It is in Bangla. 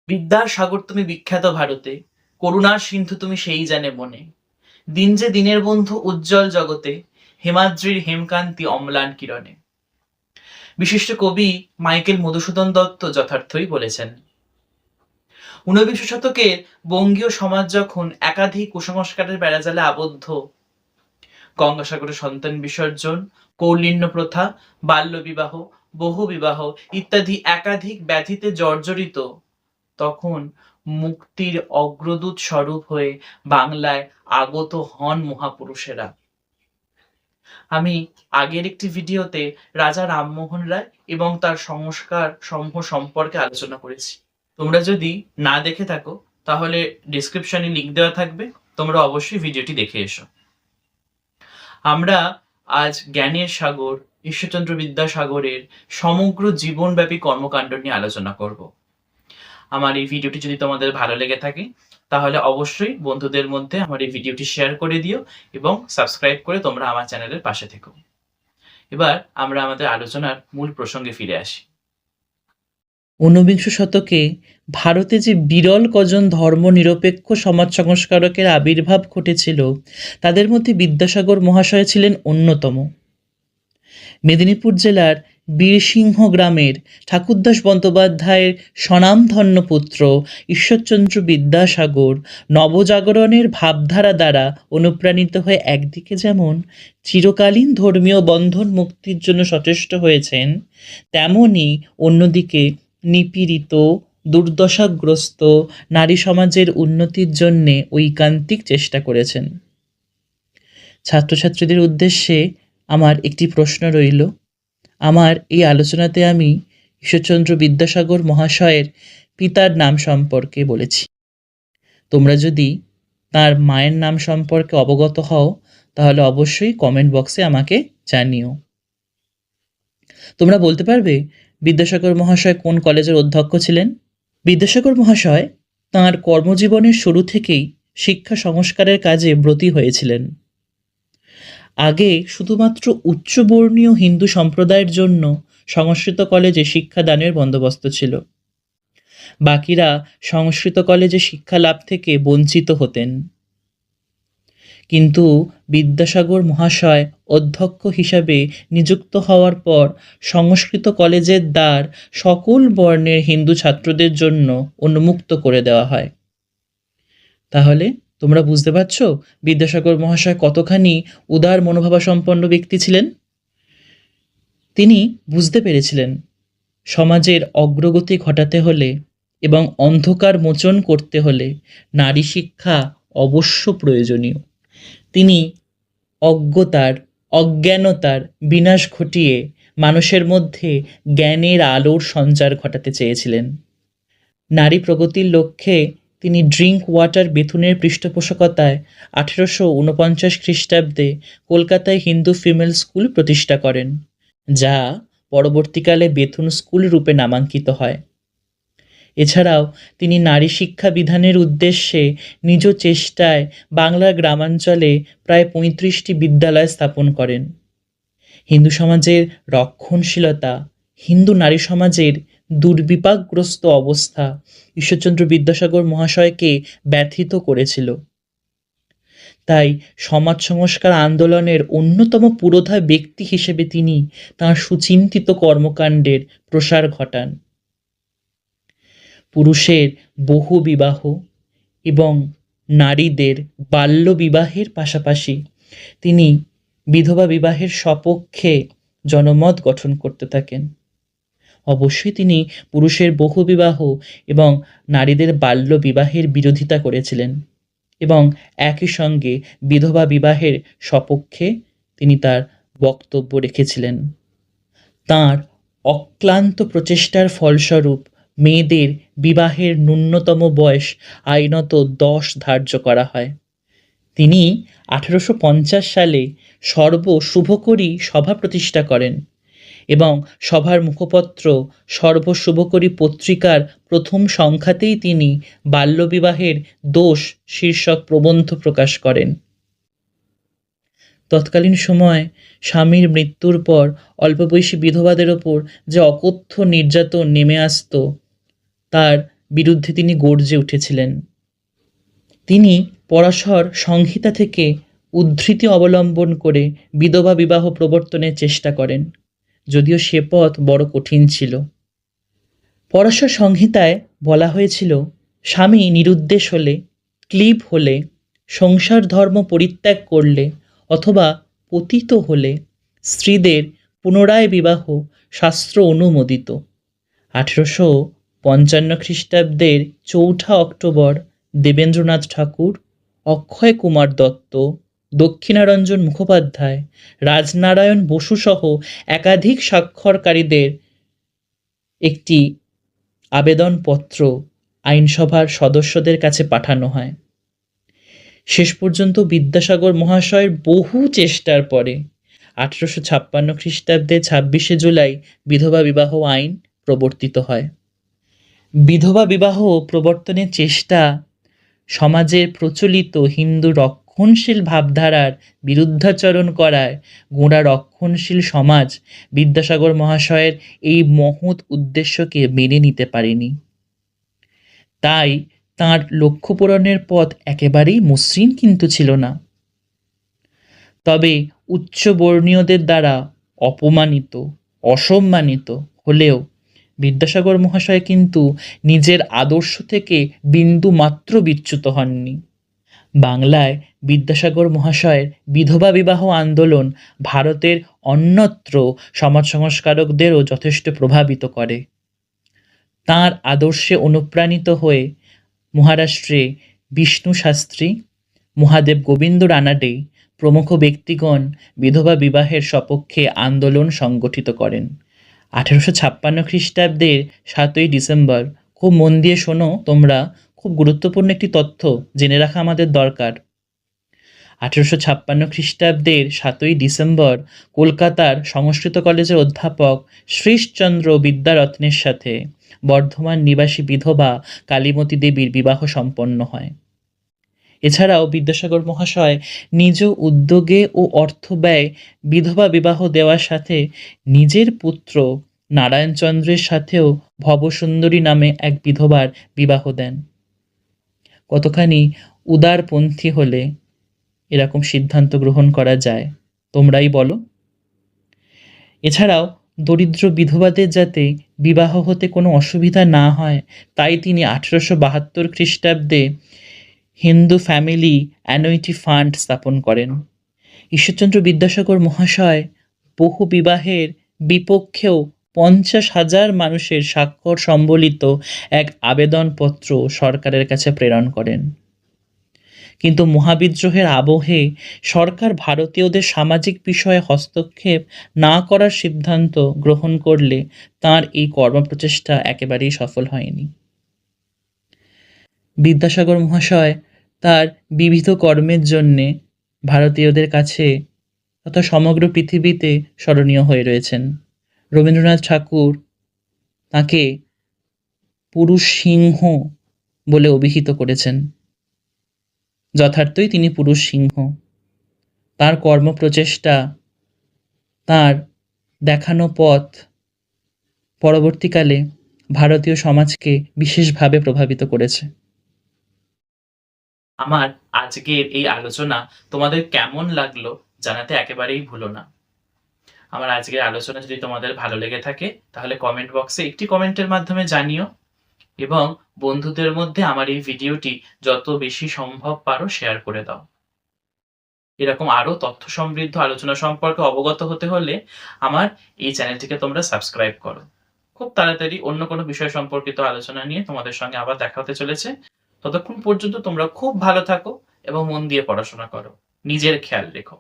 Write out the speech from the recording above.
বিদ্যাসাগর তুমি বিখ্যাত ভারতে, করুণার সিন্ধু তুমি সেই জানে মনে। দিন যে দিনের বন্ধু উজ্জ্বল জগতে, হেমাদ্রির হেমকান্তি অম্লান কিরণে। বিশিষ্ট কবি মাইকেল মধুসূদন দত্ত যথার্থই বলেছেন, ঊনবিংশ শতকের বঙ্গীয় সমাজ যখন একাধিক কুসংস্কারের বেড়াজালে আবদ্ধ, গঙ্গাসাগরে সন্তান বিসর্জন, কৌলিন্য প্রথা, বাল্যবিবাহ, বহুবিবাহ ইত্যাদি একাধিক ব্যাধিতে জর্জরিত, তখন মুক্তির অগ্রদূত স্বরূপ হয়ে বাংলায় আগত হন মহাপুরুষেরা। আমি আগের একটি ভিডিওতে রাজা রামমোহন রায় এবং তার সংস্কার সমূহ সম্পর্কে আলোচনা করেছি। তোমরা যদি না দেখে থাকো তাহলে ডিসক্রিপশনে লিংক দেওয়া থাকবে, তোমরা অবশ্যই ভিডিওটি দেখে এসো। আমরা আজ জ্ঞানের সাগর ঈশ্বরচন্দ্র বিদ্যাসাগরের সমগ্র জীবনব্যাপী কর্মকাণ্ড নিয়ে আলোচনা করব। আমার এই ভিডিওটি যদি তোমাদের ভালো লেগে থাকে তাহলে অবশ্যই বন্ধুদের মধ্যে আমার এই ভিডিওটি শেয়ার করে দিও এবং সাবস্ক্রাইব করে তোমরা আমার চ্যানেলের পাশে থেকো। এবার আমরা আমাদের আলোচনার মূল প্রসঙ্গে ফিরে আসি। ঊনবিংশ শতকে ভারতে যে বিরল কজন ধর্মনিরপেক্ষ সমাজ সংস্কারকের আবির্ভাব ঘটেছিল তাদের মধ্যে বিদ্যাসাগর মহাশয় ছিলেন অন্যতম। মেদিনীপুর জেলার বীরসিংহ গ্রামের ঠাকুরদাস বন্দ্যোপাধ্যায়ের স্বনামধন্য পুত্র ঈশ্বরচন্দ্র বিদ্যাসাগর নবজাগরণের ভাবধারা দ্বারা অনুপ্রাণিত হয়ে একদিকে যেমন চিরকালীন ধর্মীয় বন্ধন মুক্তির জন্য সচেষ্ট হয়েছেন, তেমনি অন্যদিকে নিপীড়িত দুর্দশাগ্রস্ত নারী সমাজের উন্নতির জন্যে ঐকান্তিক চেষ্টা করেছেন। ছাত্রছাত্রীদের উদ্দেশ্যে আমার একটি প্রশ্ন রইল। আমার এই আলোচনাতে আমি ঈশ্বরচন্দ্র বিদ্যাসাগর মহাশয়ের পিতার নাম সম্পর্কে বলেছি। তোমরা যদি তার মায়ের নাম সম্পর্কে অবগত হও তাহলে অবশ্যই কমেন্ট বক্সে আমাকে জানিও। তোমরা বলতে পারবে বিদ্যাসাগর মহাশয় কোন কলেজের অধ্যক্ষ ছিলেন? বিদ্যাসাগর মহাশয় তাঁর কর্মজীবনের শুরু থেকেই শিক্ষা সংস্কারের কাজে ব্রতী হয়েছিলেন। আগে শুধুমাত্র উচ্চবর্ণীয় হিন্দু সম্প্রদায়ের জন্য সংস্কৃত কলেজে শিক্ষাদানের বন্দোবস্ত ছিল। বাকিরা সংস্কৃত কলেজে শিক্ষা লাভ থেকে বঞ্চিত হতেন। কিন্তু বিদ্যাসাগর মহাশয় অধ্যক্ষ হিসাবে নিযুক্ত হওয়ার পর সংস্কৃত কলেজের দ্বার সকল বর্ণের হিন্দু ছাত্রদের জন্য উন্মুক্ত করে দেওয়া হয়। তাহলে তোমরা বুঝতে পারছো বিদ্যাসাগর মহাশয় কতখানি উদার মনোভাবাসম্পন্ন ব্যক্তি ছিলেন। তিনি বুঝতে পেরেছিলেন সমাজের অগ্রগতি ঘটাতে হলে এবং অন্ধকার মোচন করতে হলে নারী শিক্ষা অবশ্য প্রয়োজনীয়। তিনি অজ্ঞানতার বিনাশ ঘটিয়ে মানুষের মধ্যে জ্ঞানের আলোর সঞ্চার ঘটাতে চেয়েছিলেন। নারী প্রগতির লক্ষ্যে তিনি ড্রিঙ্ক ওয়াটার বেথুনের পৃষ্ঠপোষকতায় 1849 খ্রিস্টাব্দে কলকাতায় হিন্দু ফিমেল স্কুল প্রতিষ্ঠা করেন, যা পরবর্তীকালে বেথুন স্কুল রূপে নামাঙ্কিত হয়। এছাড়াও তিনি নারী শিক্ষা বিধানের উদ্দেশ্যে নিজ চেষ্টায় বাংলার গ্রামাঞ্চলে প্রায় 35টি বিদ্যালয় স্থাপন করেন। হিন্দু সমাজের রক্ষণশীলতা, হিন্দু নারী সমাজের দুর্বিপাকগ্রস্ত অবস্থা ঈশ্বরচন্দ্র বিদ্যাসাগর মহাশয়কে ব্যথিত করেছিল। তাই সমাজ সংস্কার আন্দোলনের অন্যতম পুরোধা ব্যক্তি হিসেবে তিনি তাঁর সুচিন্তিত কর্মকাণ্ডের প্রসার ঘটান। পুরুষের বহু বিবাহ এবং নারীদের বাল্য বিবাহের পাশাপাশি তিনি বিধবা বিবাহের সপক্ষে জনমত গঠন করতে থাকেন। অবশ্যই তিনি পুরুষের বহু বিবাহ এবং নারীদের বাল্য বিবাহের বিরোধিতা করেছিলেন এবং একই সঙ্গে বিধবা বিবাহের সপক্ষে তিনি তার বক্তব্য রেখেছিলেন। তাঁর অক্লান্ত প্রচেষ্টার ফলস্বরূপ মেয়েদের বিবাহের ন্যূনতম বয়স আইনত 10 ধার্য করা হয়। তিনি 1850 সালে সর্বশুভকরী সভা প্রতিষ্ঠা করেন এবং সভার মুখপত্র সর্বশুভকরী পত্রিকার প্রথম সংখ্যাতেই তিনি বাল্যবিবাহের দোষ শীর্ষক প্রবন্ধ প্রকাশ করেন। তৎকালীন সময় স্বামীর মৃত্যুর পর অল্পবয়সী বিধবাদের ওপর যে অকথ্য নির্যাতন নেমে আসত তার বিরুদ্ধে তিনি গর্জে উঠেছিলেন। তিনি পরাশর সংহিতা থেকে উদ্ধৃতি অবলম্বন করে বিধবা বিবাহ প্রবর্তনের চেষ্টা করেন, যদিও সে পথ বড় কঠিন ছিল। পরাশর সংহিতায় বলা হয়েছিল, স্বামী নিরুদ্দেশ হলে, ক্লীব হলে, সংসার ধর্ম পরিত্যাগ করলে অথবা পতিত হলে স্ত্রীদের পুনরায় বিবাহ শাস্ত্র অনুমোদিত। 1855 খ্রিস্টাব্দের 4 অক্টোবর দেবেন্দ্রনাথ ঠাকুর, অক্ষয় কুমার দত্ত, দক্ষিণারঞ্জন মুখোপাধ্যায়, রাজনারায়ণ বসু সহ একাধিক স্বাক্ষরকারীদের একটি আবেদনপত্র আইনসভার সদস্যদের কাছে পাঠানো হয়। শেষ পর্যন্ত বিদ্যাসাগর মহাশয়ের বহু চেষ্টার পরে 1856 খ্রিস্টাব্দে 26শে জুলাই বিধবা বিবাহ আইন প্রবর্তিত হয়। বিধবা বিবাহ প্রবর্তনের চেষ্টা সমাজের প্রচলিত হিন্দু রক্ষণশীল ভাবধারার বিরুদ্ধাচরণ করায় গোঁড়া রক্ষণশীল সমাজ বিদ্যাসাগর মহাশয়ের এই মহৎ উদ্দেশ্যকে মেনে নিতে পারেনি। তাই তাঁর লক্ষ্য পূরণের পথ একেবারেই মসৃণ কিন্তু ছিল না। তবে উচ্চবর্ণীয়দের দ্বারা অপমানিত, অসম্মানিত হলেও বিদ্যাসাগর মহাশয় কিন্তু নিজের আদর্শ থেকে বিন্দু মাত্র বিচ্যুত হননি। বাংলায় বিদ্যাসাগর মহাশয়ের বিধবা বিবাহ আন্দোলন ভারতের অন্যত্র সমাজ সংস্কারকদেরও যথেষ্ট প্রভাবিত করে। তাঁর আদর্শে অনুপ্রাণিত হয়ে মহারাষ্ট্রে বিষ্ণু শাস্ত্রী, মহাদেব গোবিন্দ রানাডে প্রমুখ ব্যক্তিগণ বিধবা বিবাহের সপক্ষে আন্দোলন সংগঠিত করেন। 1856 খ্রিস্টাব্দের 7ই ডিসেম্বর, খুব মন দিয়ে শোনো তোমরা, খুব গুরুত্বপূর্ণ একটি তথ্য জেনে রাখা আমাদের দরকার। 1856 খ্রিস্টাব্দের 7ই ডিসেম্বর কলকাতার সংস্কৃত কলেজের অধ্যাপক শ্রীশচন্দ্র বিদ্যারত্নের সাথে বর্ধমান নিবাসী বিধবা কালীমতী দেবীর বিবাহ সম্পন্ন হয়। এছাড়াও বিদ্যাসাগর মহাশয় নিজ উদ্যোগে ও অর্থ ব্যয় বিধবা বিবাহ দেওয়ার সাথে নিজের পুত্র নারায়ণচন্দ্রের সাথেও ভবসুন্দরী নামে এক বিধবার বিবাহ দেন। কতখানি উদারপন্থী হলে এরকম সিদ্ধান্ত গ্রহণ করা যায়, তোমরাই বলো। এছাড়াও দরিদ্র বিধবাদের যাতে বিবাহ হতে কোনো অসুবিধা না হয়, তাই তিনি 1872 খ্রিস্টাব্দে হিন্দু ফ্যামিলি অ্যানুইটি ফান্ড স্থাপন করেন। ঈশ্বরচন্দ্র বিদ্যাসাগর মহাশয় বহু বিবাহের বিপক্ষেও 50,000 মানুষের স্বাক্ষর সম্বলিত এক আবেদনপত্র সরকারের কাছে প্রেরণ করেন। কিন্তু মহাবিদ্রোহের আবহে সরকার ভারতীয়দের সামাজিক বিষয়ে হস্তক্ষেপ না করার সিদ্ধান্ত গ্রহণ করলে তাঁর এই কর্মপ্রচেষ্টা একেবারেই সফল হয়নি। বিদ্যাসাগর মহাশয় তার বিবিধ কর্মের জন্যে ভারতীয়দের কাছে তথা সমগ্র পৃথিবীতে স্মরণীয় হয়ে রয়েছেন। রবীন্দ্রনাথ ঠাকুর তাঁকে পুরুষ সিংহ বলে অভিহিত করেছেন। যথার্থই তিনি পুরুষ সিংহ। তার কর্মপ্রচেষ্টা, তার দেখানো পথ পরবর্তীকালে ভারতীয় সমাজকে বিশেষভাবে প্রভাবিত করেছে। আমার আজকের এই আলোচনা তোমাদের কেমন লাগলো জানাতে একেবারেই ভুলো না। আমার আজকের আলোচনা যদি তোমাদের ভালো লেগে থাকে তাহলে কমেন্ট বক্সে একটি কমেন্টের মাধ্যমে জানিও, এবং বন্ধুদের মধ্যে আমার এই ভিডিওটি যত বেশি সম্ভব পারো শেয়ার করে দাও। এরকম আরো তথ্য সমৃদ্ধ আলোচনা সম্পর্কে অবগত হতে হলে আমার এই চ্যানেলটিকে তোমরা সাবস্ক্রাইব করো। খুব তাড়াতাড়ি অন্য কোনো বিষয় সম্পর্কিত আলোচনা নিয়ে তোমাদের সঙ্গে আবার দেখা হতে চলেছে। ততক্ষণ পর্যন্ত তোমরা খুব ভালো থাকো এবং মন দিয়ে পড়াশোনা করো। নিজের খেয়াল রেখো।